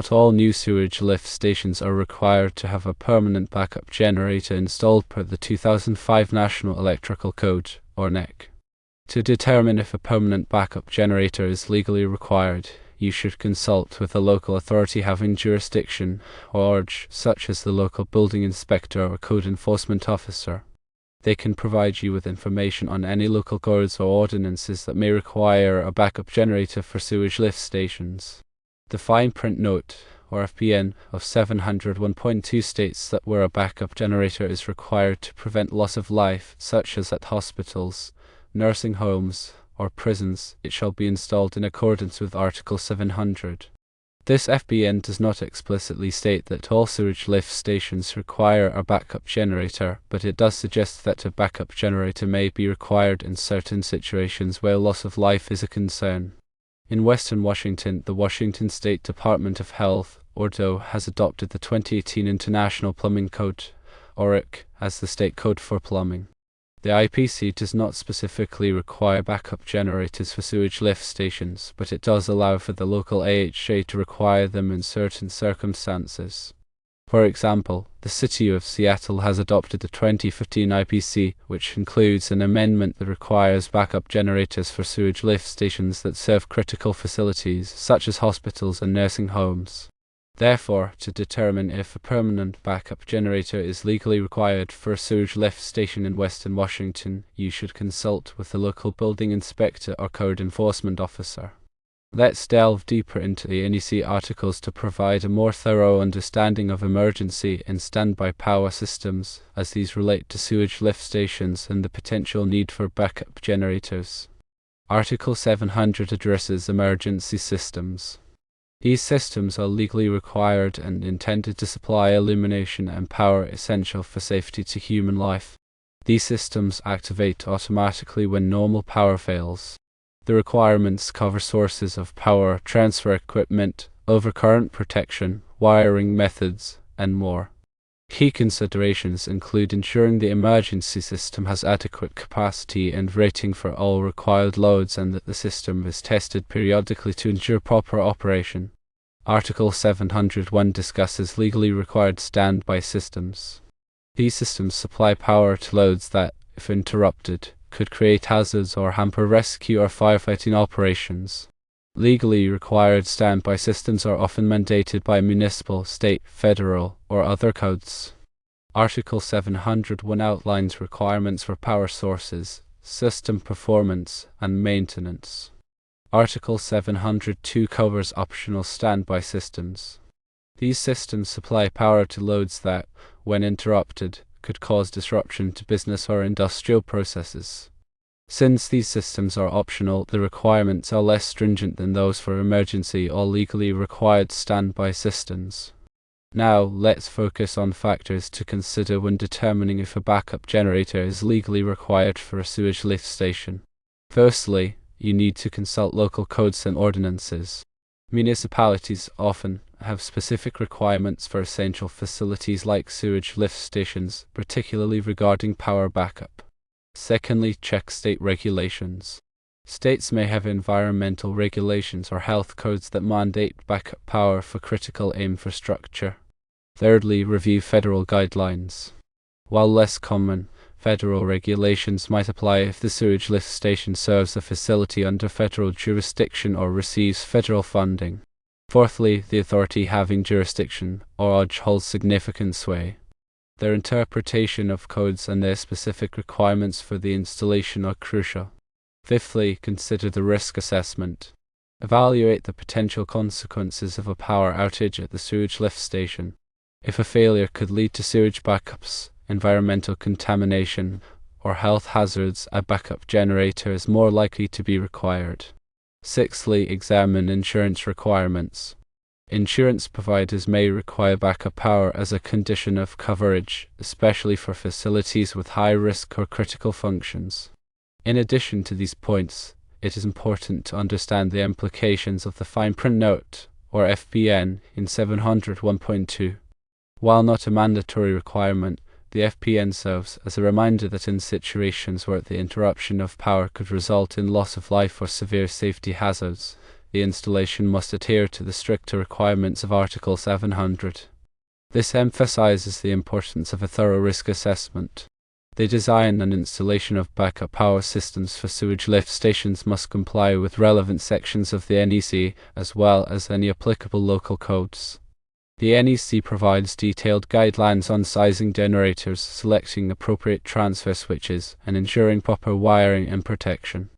Not all new sewage lift stations are required to have a permanent backup generator installed per the 2005 National Electrical Code, or NEC. To determine if a permanent backup generator is legally required, you should consult with a local authority having jurisdiction, or such as the local building inspector or code enforcement officer. They can provide you with information on any local codes or ordinances that may require a backup generator for sewage lift stations. The fine print note, or FPN, of 701.2 states that where a backup generator is required to prevent loss of life, such as at hospitals, nursing homes, or prisons, it shall be installed in accordance with Article 700. This FPN does not explicitly state that all sewage lift stations require a backup generator, but it does suggest that a backup generator may be required in certain situations where loss of life is a concern. In Western Washington, the Washington State Department of Health, or DOE, has adopted the 2018 International Plumbing Code, or IC, as the state code for plumbing. The IPC does not specifically require backup generators for sewage lift stations, but it does allow for the local AHA to require them in certain circumstances. For example, the City of Seattle has adopted the 2015 IPC, which includes an amendment that requires backup generators for sewage lift stations that serve critical facilities, such as hospitals and nursing homes. Therefore, to determine if a permanent backup generator is legally required for a sewage lift station in Western Washington, you should consult with the local building inspector or code enforcement officer. Let's delve deeper into the NEC articles to provide a more thorough understanding of emergency and standby power systems, as these relate to sewage lift stations and the potential need for backup generators. Article 700 addresses emergency systems. These systems are legally required and intended to supply illumination and power essential for safety to human life. These systems activate automatically when normal power fails. The requirements cover sources of power, transfer equipment, overcurrent protection, wiring methods, and more. Key considerations include ensuring the emergency system has adequate capacity and rating for all required loads and that the system is tested periodically to ensure proper operation. Article 701 discusses legally required standby systems. These systems supply power to loads that, if interrupted, could create hazards or hamper rescue or firefighting operations. Legally required standby systems are often mandated by municipal, state, federal, or other codes. Article 701 outlines requirements for power sources, system performance, and maintenance. Article 702 covers optional standby systems. These systems supply power to loads that, when interrupted, could cause disruption to business or industrial processes. Since these systems are optional, the requirements are less stringent than those for emergency or legally required standby systems. Now, let's focus on factors to consider when determining if a backup generator is legally required for a sewage lift station. Firstly, you need to consult local codes and ordinances. Municipalities often have specific requirements for essential facilities like sewage lift stations, particularly regarding power backup. Secondly, check state regulations. States may have environmental regulations or health codes that mandate backup power for critical infrastructure. Thirdly, review federal guidelines. While less common, federal regulations might apply if the sewage lift station serves a facility under federal jurisdiction or receives federal funding. Fourthly, the authority having jurisdiction, or OJ, holds significant sway. Their interpretation of codes and their specific requirements for the installation are crucial. Fifthly, consider the risk assessment. Evaluate the potential consequences of a power outage at the sewage lift station. If a failure could lead to sewage backups, environmental contamination, or health hazards, a backup generator is more likely to be required. Sixthly, examine insurance requirements. Insurance providers may require backup power as a condition of coverage, especially for facilities with high risk or critical functions. In addition to these points, it is important to understand the implications of the fine print note, or FPN, in 701.2. While not a mandatory requirement, the FPN serves as a reminder that in situations where the interruption of power could result in loss of life or severe safety hazards, the installation must adhere to the stricter requirements of Article 700. This emphasizes the importance of a thorough risk assessment. The design and installation of backup power systems for sewage lift stations must comply with relevant sections of the NEC as well as any applicable local codes. The NEC provides detailed guidelines on sizing generators, selecting appropriate transfer switches, and ensuring proper wiring and protection.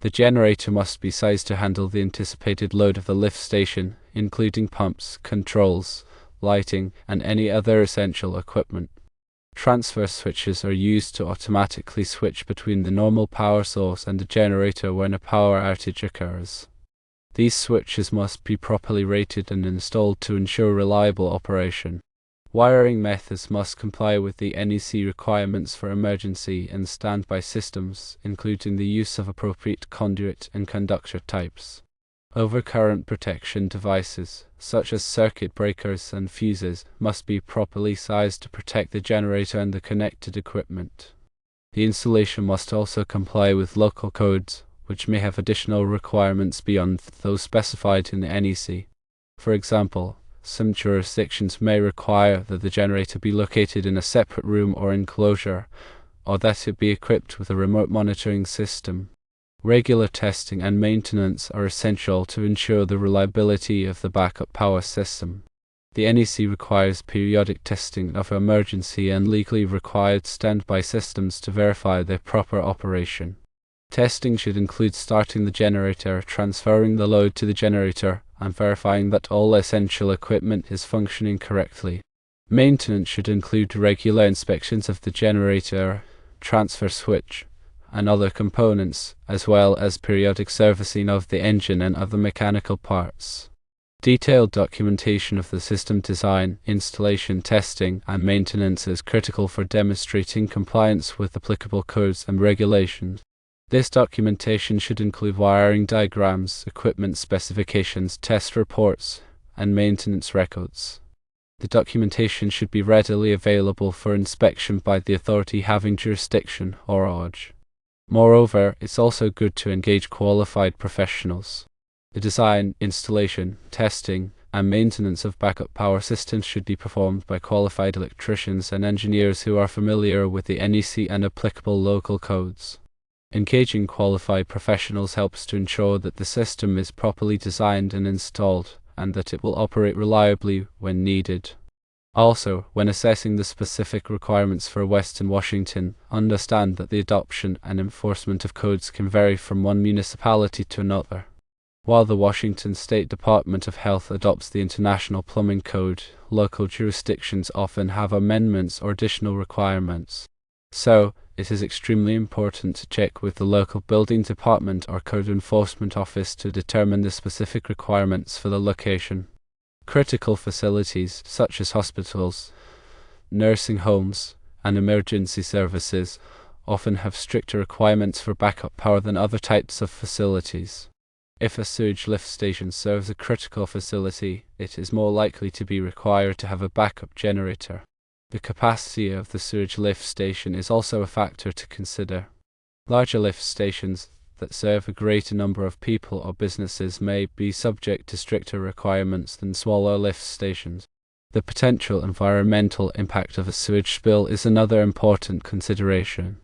The generator must be sized to handle the anticipated load of the lift station, including pumps, controls, lighting, and any other essential equipment. Transfer switches are used to automatically switch between the normal power source and the generator when a power outage occurs. These switches must be properly rated and installed to ensure reliable operation. Wiring methods must comply with the NEC requirements for emergency and standby systems, including the use of appropriate conduit and conductor types. Overcurrent protection devices, such as circuit breakers and fuses, must be properly sized to protect the generator and the connected equipment. The installation must also comply with local codes, which may have additional requirements beyond those specified in the NEC. For example, some jurisdictions may require that the generator be located in a separate room or enclosure, or that it be equipped with a remote monitoring system. Regular testing and maintenance are essential to ensure the reliability of the backup power system. The NEC requires periodic testing of emergency and legally required standby systems to verify their proper operation. Testing should include starting the generator, transferring the load to the generator, and verifying that all essential equipment is functioning correctly. Maintenance should include regular inspections of the generator, transfer switch, and other components, as well as periodic servicing of the engine and other mechanical parts. Detailed documentation of the system design, installation, testing, and maintenance is critical for demonstrating compliance with applicable codes and regulations. This documentation should include wiring diagrams, equipment specifications, test reports, and maintenance records. The documentation should be readily available for inspection by the authority having jurisdiction, or OJ. Moreover, it's also good to engage qualified professionals. The design, installation, testing, and maintenance of backup power systems should be performed by qualified electricians and engineers who are familiar with the NEC and applicable local codes. Engaging qualified professionals helps to ensure that the system is properly designed and installed, and that it will operate reliably when needed. Also, when assessing the specific requirements for Western Washington, understand that the adoption and enforcement of codes can vary from one municipality to another. While the Washington State Department of Health adopts the International Plumbing Code, local jurisdictions often have amendments or additional requirements. So, it is extremely important to check with the local building department or code enforcement office to determine the specific requirements for the location. Critical facilities, such as hospitals, nursing homes, and emergency services, often have stricter requirements for backup power than other types of facilities. If a sewage lift station serves a critical facility, it is more likely to be required to have a backup generator. The capacity of the sewage lift station is also a factor to consider. Larger lift stations that serve a greater number of people or businesses may be subject to stricter requirements than smaller lift stations. The potential environmental impact of a sewage spill is another important consideration.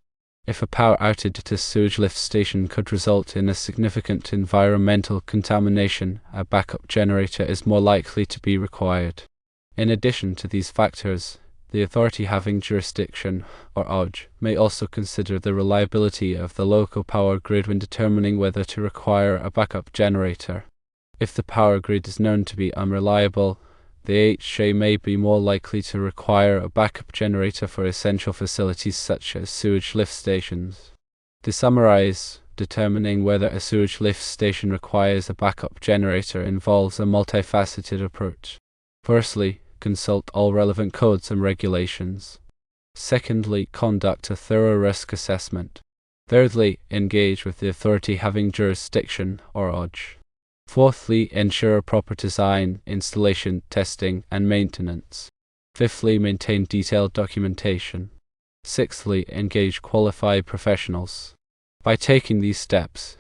If a power outage at a sewage lift station could result in a significant environmental contamination, a backup generator is more likely to be required. In addition to these factors, the authority having jurisdiction, or OJ, may also consider the reliability of the local power grid when determining whether to require a backup generator. If the power grid is known to be unreliable, the HA may be more likely to require a backup generator for essential facilities such as sewage lift stations. To summarize, determining whether a sewage lift station requires a backup generator involves a multifaceted approach. Firstly, consult all relevant codes and regulations. Secondly, conduct a thorough risk assessment. Thirdly, engage with the authority having jurisdiction, or OJ. Fourthly, ensure proper design, installation, testing, and maintenance. Fifthly, maintain detailed documentation. Sixthly, engage qualified professionals. By taking these steps,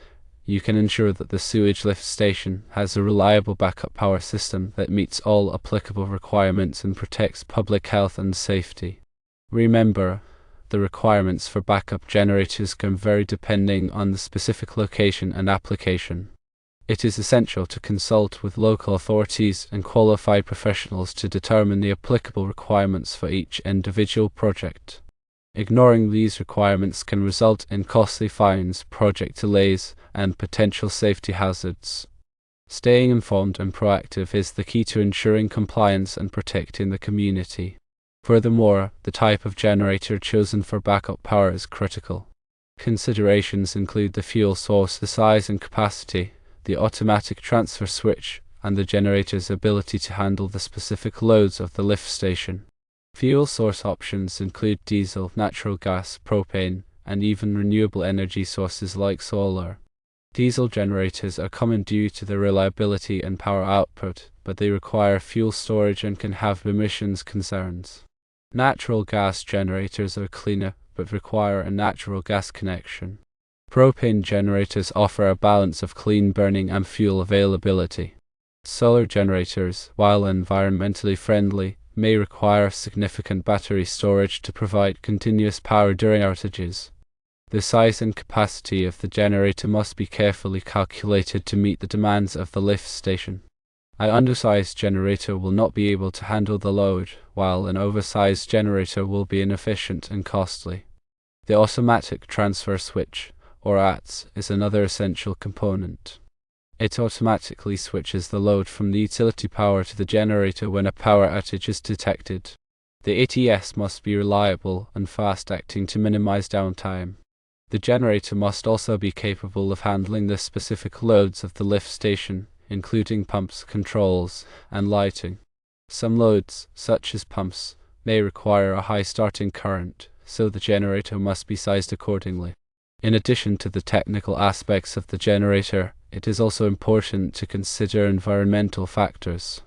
you can ensure that the sewage lift station has a reliable backup power system that meets all applicable requirements and protects public health and safety. Remember, the requirements for backup generators can vary depending on the specific location and application. It is essential to consult with local authorities and qualified professionals to determine the applicable requirements for each individual project. Ignoring these requirements can result in costly fines, project delays, and potential safety hazards. Staying informed and proactive is the key to ensuring compliance and protecting the community. Furthermore, the type of generator chosen for backup power is critical. Considerations include the fuel source, the size and capacity, the automatic transfer switch, and the generator's ability to handle the specific loads of the lift station. Fuel source options include diesel, natural gas, propane, and even renewable energy sources like solar. Diesel generators are common due to their reliability and power output, but they require fuel storage and can have emissions concerns. Natural gas generators are cleaner, but require a natural gas connection. Propane generators offer a balance of clean burning and fuel availability. Solar generators, while environmentally friendly, may require significant battery storage to provide continuous power during outages. The size and capacity of the generator must be carefully calculated to meet the demands of the lift station. An undersized generator will not be able to handle the load, while an oversized generator will be inefficient and costly. The automatic transfer switch, or ATS, is another essential component. It automatically switches the load from the utility power to the generator when a power outage is detected. The ATS must be reliable and fast-acting to minimize downtime. The generator must also be capable of handling the specific loads of the lift station, including pumps, controls, and lighting. Some loads, such as pumps, may require a high starting current, so the generator must be sized accordingly. In addition to the technical aspects of the generator, it is also important to consider environmental factors.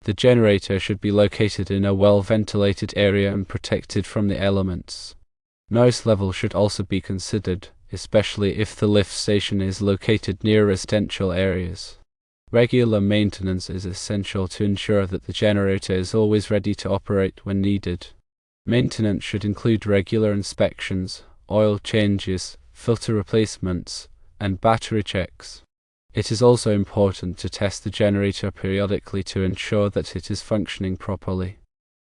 The generator should be located in a well-ventilated area and protected from the elements. Noise level should also be considered, especially if the lift station is located near residential areas. Regular maintenance is essential to ensure that the generator is always ready to operate when needed. Maintenance should include regular inspections, oil changes, filter replacements, and battery checks. It is also important to test the generator periodically to ensure that it is functioning properly.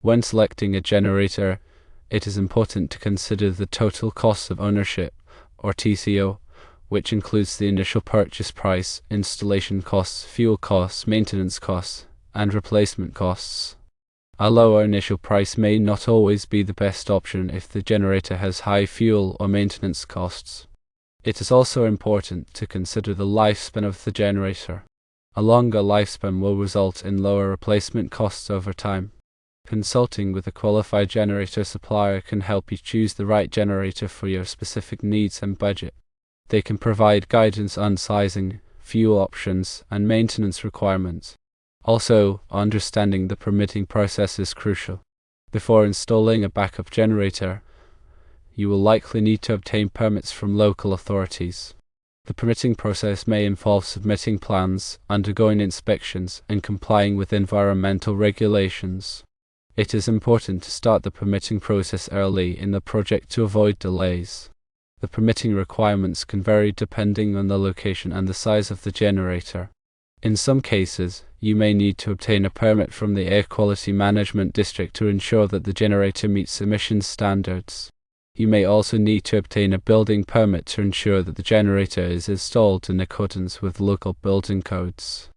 When selecting a generator, it is important to consider the total cost of ownership, or TCO, which includes the initial purchase price, installation costs, fuel costs, maintenance costs, and replacement costs. A lower initial price may not always be the best option if the generator has high fuel or maintenance costs. It is also important to consider the lifespan of the generator. A longer lifespan will result in lower replacement costs over time. Consulting with a qualified generator supplier can help you choose the right generator for your specific needs and budget. They can provide guidance on sizing, fuel options, and maintenance requirements. Also, understanding the permitting process is crucial. Before installing a backup generator, you will likely need to obtain permits from local authorities. The permitting process may involve submitting plans, undergoing inspections, and complying with environmental regulations. It is important to start the permitting process early in the project to avoid delays. The permitting requirements can vary depending on the location and the size of the generator. In some cases, you may need to obtain a permit from the Air Quality Management District to ensure that the generator meets emissions standards. You may also need to obtain a building permit to ensure that the generator is installed in accordance with local building codes.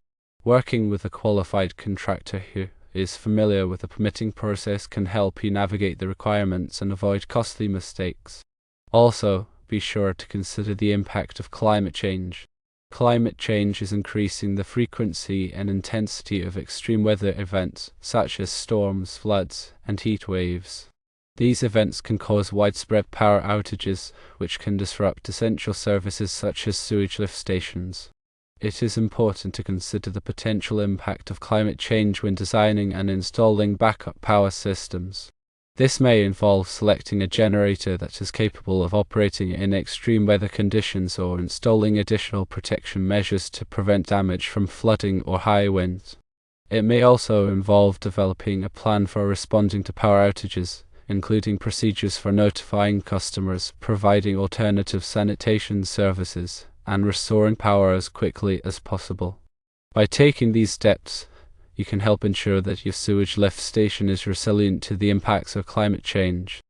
Working with a qualified contractor who is familiar with the permitting process can help you navigate the requirements and avoid costly mistakes. Also, be sure to consider the impact of climate change. Climate change is increasing the frequency and intensity of extreme weather events such as storms, floods, and heat waves. These events can cause widespread power outages, which can disrupt essential services such as sewage lift stations. It is important to consider the potential impact of climate change when designing and installing backup power systems. This may involve selecting a generator that is capable of operating in extreme weather conditions or installing additional protection measures to prevent damage from flooding or high winds. It may also involve developing a plan for responding to power outages, including procedures for notifying customers, providing alternative sanitation services, and restoring power as quickly as possible. By taking these steps, you can help ensure that your sewage lift station is resilient to the impacts of climate change.